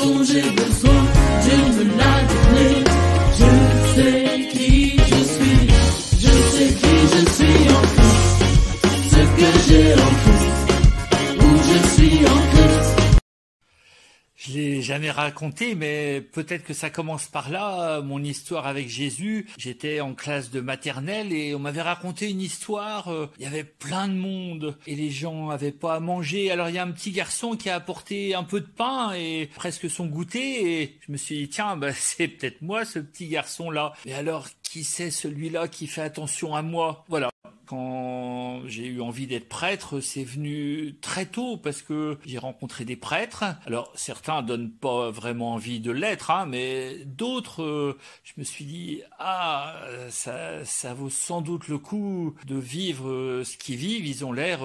dont j'ai besoin, Dieu me l'a donné. Je sais qui je suis, je sais qui je suis en Christ, ce que j'ai en Christ, où je suis en Christ. Je l'ai jamais raconté, mais peut-être que ça commence par là, mon histoire avec Jésus. J'étais en classe de maternelle et on m'avait raconté une histoire. Il y avait plein de monde et les gens avaient pas à manger. Alors il y a un petit garçon qui a apporté un peu de pain et presque son goûter. Et je me suis dit, tiens, c'est peut-être moi ce petit garçon-là. Mais alors, qui c'est celui-là qui fait attention à moi? Voilà. Quand j'ai eu envie d'être prêtre, c'est venu très tôt parce que j'ai rencontré des prêtres. Alors certains donnent pas vraiment envie de l'être, mais d'autres, je me suis dit ça vaut sans doute le coup de vivre ce qu'ils vivent. Ils ont l'air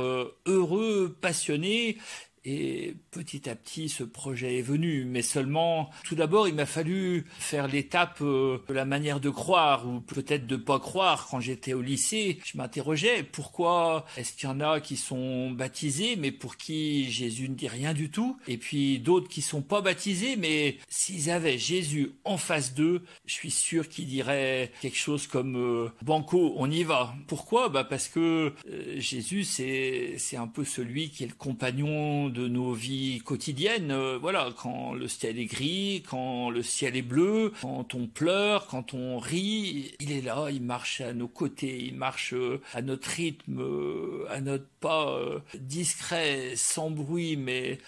heureux, passionnés. Et petit à petit, ce projet est venu. Mais seulement, tout d'abord, il m'a fallu faire l'étape de la manière de croire, ou peut-être de pas croire. Quand j'étais au lycée, je m'interrogeais, pourquoi est-ce qu'il y en a qui sont baptisés, mais pour qui Jésus ne dit rien du tout, et puis d'autres qui sont pas baptisés, mais s'ils avaient Jésus en face d'eux, je suis sûr qu'ils diraient quelque chose comme Banco, on y va. Pourquoi? Parce que Jésus, c'est un peu celui qui est le compagnon de nos vies quotidiennes. Voilà, quand le ciel est gris, quand le ciel est bleu, quand on pleure, quand on rit, il est là, il marche à nos côtés, il marche à notre rythme, à notre pas, discret, sans bruit, mais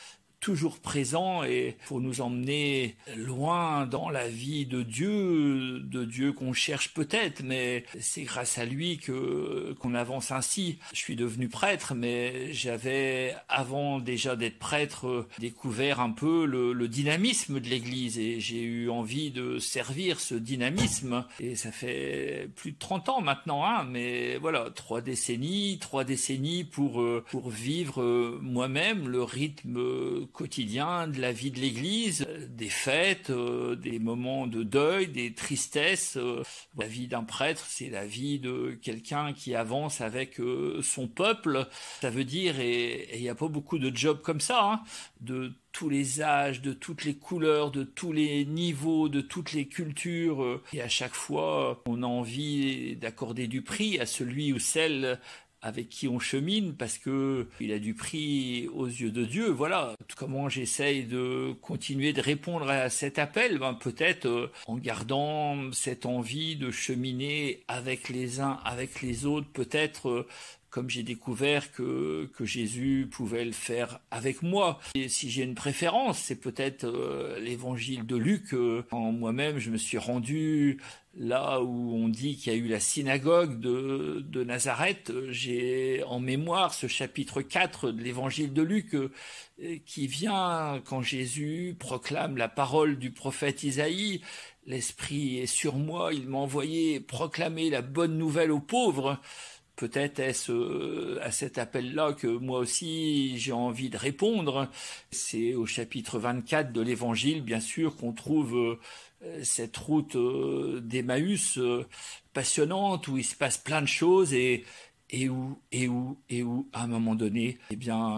toujours présent, et pour nous emmener loin dans la vie de Dieu qu'on cherche peut-être, mais c'est grâce à lui qu'on avance ainsi. Je suis devenu prêtre, mais j'avais, avant déjà d'être prêtre, découvert un peu le dynamisme de l'Église, et j'ai eu envie de servir ce dynamisme, et ça fait plus de 30 ans maintenant, mais voilà, 3 décennies pour vivre moi-même le rythme quotidien de la vie de l'Église, des fêtes, des moments de deuil, des tristesses. La vie d'un prêtre, c'est la vie de quelqu'un qui avance avec son peuple. Ça veut dire, et il n'y a pas beaucoup de jobs comme ça, de tous les âges, de toutes les couleurs, de tous les niveaux, de toutes les cultures. Et à chaque fois, on a envie d'accorder du prix à celui ou celle avec qui on chemine, parce que il a du prix aux yeux de Dieu. Voilà. Comment j'essaye de continuer de répondre à cet appel? Peut-être en gardant cette envie de cheminer avec les uns, avec les autres, peut-être comme j'ai découvert que Jésus pouvait le faire avec moi. Et si j'ai une préférence, c'est peut-être l'évangile de Luc. Quand moi-même, je me suis rendu là où on dit qu'il y a eu la synagogue de Nazareth, j'ai en mémoire ce chapitre 4 de l'évangile de Luc qui vient quand Jésus proclame la parole du prophète Isaïe. L'Esprit est sur moi, il m'a envoyé proclamer la bonne nouvelle aux pauvres. Peut-être est-ce à cet appel-là que moi aussi j'ai envie de répondre. C'est au chapitre 24 de l'Évangile, bien sûr, qu'on trouve cette route d'Emmaüs passionnante, où il se passe plein de choses, et où, à un moment donné,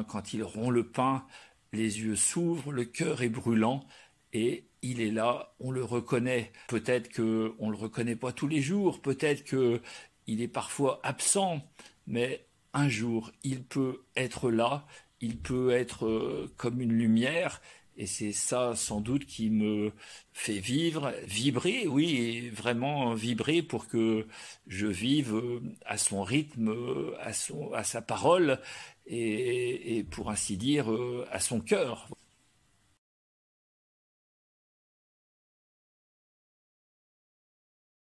quand il rompt le pain, les yeux s'ouvrent, le cœur est brûlant, et il est là, on le reconnaît. Peut-être qu'on ne le reconnaît pas tous les jours, peut-être qu'il est parfois absent, mais un jour, il peut être là, il peut être comme une lumière, et c'est ça sans doute qui me fait vibrer, oui, et vraiment vibrer pour que je vive à son rythme, à sa parole, et pour ainsi dire, à son cœur.